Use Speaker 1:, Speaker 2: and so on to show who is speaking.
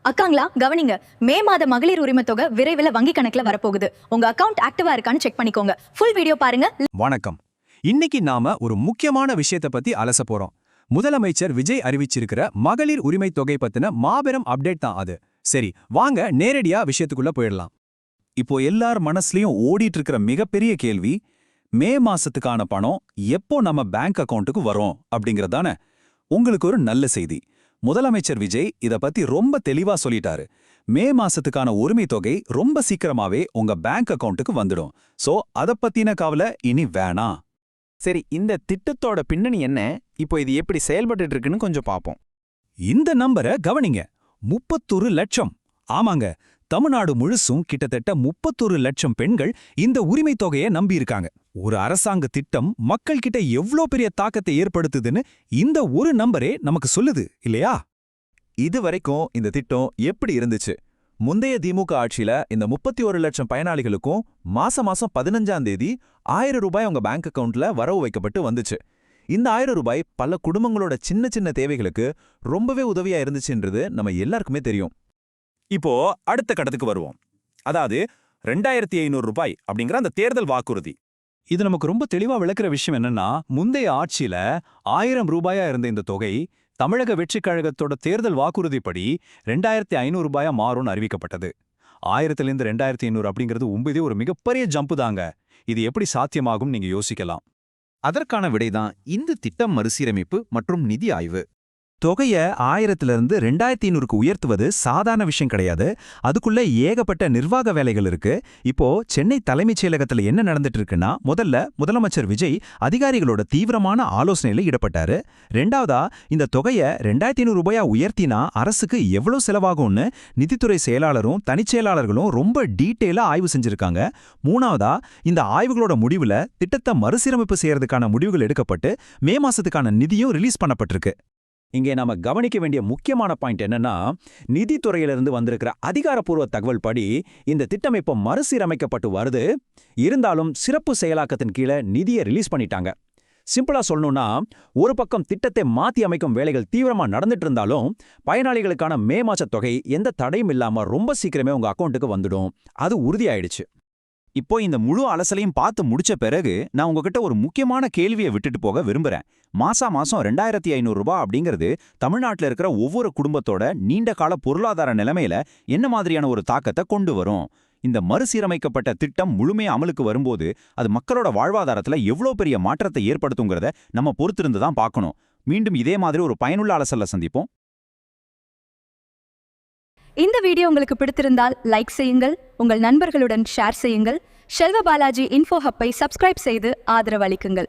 Speaker 1: அக்காங்களா கவனிங்க. மே மாத மகளிர் உரிமை தொகை விரைவில் வங்கி கணக்குல வரப்போகுது. உங்க அக்கவுண்ட் ஆக்டிவா இருக்கான்னு செக் பண்ணிக்கோங்க. ஃபுல் வீடியோ பாருங்க.
Speaker 2: வணக்கம். இன்னைக்கு நாம ஒரு முக்கியமான விஷயத்தை பத்தி அலச போறோம். முதலமைச்சர் விஜய் அறிவிச்சிருக்கிற மகளிர் உரிமை தொகை பத்தின மாபெரும் அப்டேட் தான் அது. சரி, வாங்க நேரடியா விஷயத்துக்குள்ள போயிடலாம். இப்போ எல்லார் மனசுலயும் ஓடிட்டு இருக்கிற மிகப்பெரிய கேள்வி, மே மாசத்துக்கான பணம் எப்போ நம்ம பேங்க் அக்கவுண்ட்டுக்கு வரும் அப்படிங்கறதானே. உங்களுக்கு ஒரு நல்ல செய்தி. முதலமைச்சர் விஜய் இத பத்தி ரொம்ப தெளிவா சொல்லிட்டாரு. மே மாசத்துக்கான உரிமை தொகை ரொம்ப சீக்கிரமாவே உங்க பேங்க் அக்கவுண்ட்டுக்கு வந்துடும். சோ அத பத்தின கவலை இனி வேணாம்.
Speaker 3: சரி, இந்த திட்டத்தோட பின்னணி என்ன, இப்போ இது எப்படி செயல்பட்டு இருக்குன்னு கொஞ்சம் பார்ப்போம்.
Speaker 2: இந்த நம்பரை கவனிங்க. 31 லட்சம். ஆமாங்க, தமிழ்நாடு முழுசும் கிட்டத்தட்ட 31 லட்சம் பெண்கள் இந்த உரிமை தொகையை நம்பியிருக்காங்க. ஒரு அரசாங்க திட்டம் மக்கள் கிட்ட எவ்ளோ பெரிய தாக்கத்தை ஏற்படுத்துதுன்னு இந்த ஒரு நம்பரே நமக்கு சொல்லுது இல்லையா?
Speaker 4: இது வரைக்கும் இந்த திட்டம் எப்படி இருந்துச்சு? முந்தைய திமுக ஆட்சியில இந்த 31 லட்சம் பயனாளிகளுக்கும் மாசம் 15ஆம் தேதி 1000 ரூபாய் உங்க பேங்க் அக்கவுண்ட்ல வரவு வைக்கப்பட்டு வந்துச்சு. இந்த 1000 ரூபாய் பல குடும்பங்களோட சின்ன சின்ன தேவைகளுக்கு ரொம்பவே உதவியா இருந்துச்சுன்றது நம்ம எல்லாருக்குமே தெரியும்.
Speaker 5: இப்போ அடுத்த கட்டத்துக்கு வருவோம். அதாவது 2500 ரூபாய் அப்படிங்கிற அந்த தேர்தல் வாக்குறுதி.
Speaker 2: இது நமக்கு ரொம்ப தெளிவா விளக்குற விஷயம் என்னன்னா, முந்தைய ஆட்சியில 1000 ரூபாயா இருந்த இந்த தொகை தமிழக வெற்றிக் கழகத்தோட தேர்தல் வாக்குறுதிப்படி 2500 ரூபாயா மாறும்னு அறிவிக்கப்பட்டது. 1000லேருந்து 2500 அப்படிங்கிறது உண்மையிலே ஒரு மிகப்பெரிய ஜம்பு தாங்க. இது எப்படி சாத்தியமாகும் நீங்க யோசிக்கலாம்.
Speaker 3: அதற்கான விடைதான் இந்த திட்டம் மறுசீரமைப்பு மற்றும் நிதி ஆய்வு.
Speaker 4: தொகையை 1000லிருந்து 2500க்கு உயர்த்துவது சாதாரண விஷயம் கிடையாது. அதுக்குள்ள ஏகப்பட்ட நிர்வாக வேலைகள் இருக்கு. இப்போ சென்னை தலைமைச் செயலகத்துல என்ன நடந்துட்டு இருக்குன்னா, முதல்ல முதலமைச்சர் விஜய் அதிகாரிகளோட தீவிரமான ஆலோசனையில ஈடுபட்டாரு. ரெண்டாவதா, இந்த தொகையை 2500 ரூபாயா உயர்த்தினா அரசுக்கு எவ்வளவு செலவாகும்னு நிதித்துறை செயலாளரும் தனிச்செயலாளர்களும் ரொம்ப டீட்டெயிலா ஆய்வு செஞ்சிருக்காங்க. மூணாவதா, இந்த ஆய்வுகளோட முடிவுல திட்டத்தை மறுசீரமைப்பு செய்யறதுக்கான முடிவுகள் எடுக்கப்பட்டு மே மாசத்துக்கான நிதியும் ரிலீஸ் பண்ணப்பட்டிருக்கு.
Speaker 2: இங்கே நாம கவனிக்க வேண்டிய முக்கியமான பாயிண்ட் என்னன்னா, நிதித்துறையிலிருந்து வந்திருக்கிற அதிகாரப்பூர்வ தகவல் படி இந்த திட்டம் இப்போ மறுசீரமைக்கப்பட்டு வருது. இருந்தாலும் சிறப்பு செயலாக்கத்தின் கீழே நிதியை ரிலீஸ் பண்ணிட்டாங்க. சிம்பிளா சொல்லணும்னா, ஒரு பக்கம் திட்டத்தை மாத்தி அமைக்கும் வேலைகள் தீவிரமா நடந்துட்டு இருந்தாலும் பயனாளிகளுக்கான மே மாச தொகை எந்த தடையும் இல்லாம ரொம்ப சீக்கிரமே உங்க அக்கௌண்ட்டுக்கு வந்துடும். அது உறுதியாயிடுச்சு.
Speaker 5: இப்போ இந்த முழு அலசலையும் பார்த்து முடிச்ச பிறகு நான் உங்ககிட்ட ஒரு முக்கியமான கேள்வியை விட்டுட்டு போக விரும்புறேன். மாசம் 2500 ரூபாய் அப்படிங்கிறது தமிழ்நாட்டில் இருக்கிற ஒவ்வொரு குடும்பத்தோட நீண்ட கால பொருளாதார நிலைமையில என்ன மாதிரியான ஒரு தாக்கத்தை கொண்டு வரும்? இந்த மறுசீரமைக்கப்பட்ட திட்டம் முழுமையா அமலுக்கு வரும்போது அது மக்களோட வாழ்வாதாரத்துல எவ்வளோ பெரிய மாற்றத்தை ஏற்படுத்துங்கிறத நம்ம பொறுத்திருந்து தான் பார்க்கணும். மீண்டும் இதே மாதிரி ஒரு பயனுள்ள அலசல்ல சந்திப்போம்.
Speaker 1: இந்த வீடியோ உங்களுக்கு பிடித்திருந்தால் லைக் செய்யுங்கள், உங்கள் நண்பர்களுடன் ஷேர் செய்யுங்கள். செல்வ பாலாஜி இன்ஃபோ ஹப்பை சப்ஸ்கிரைப் செய்து ஆதரவு அளிக்குங்கள்.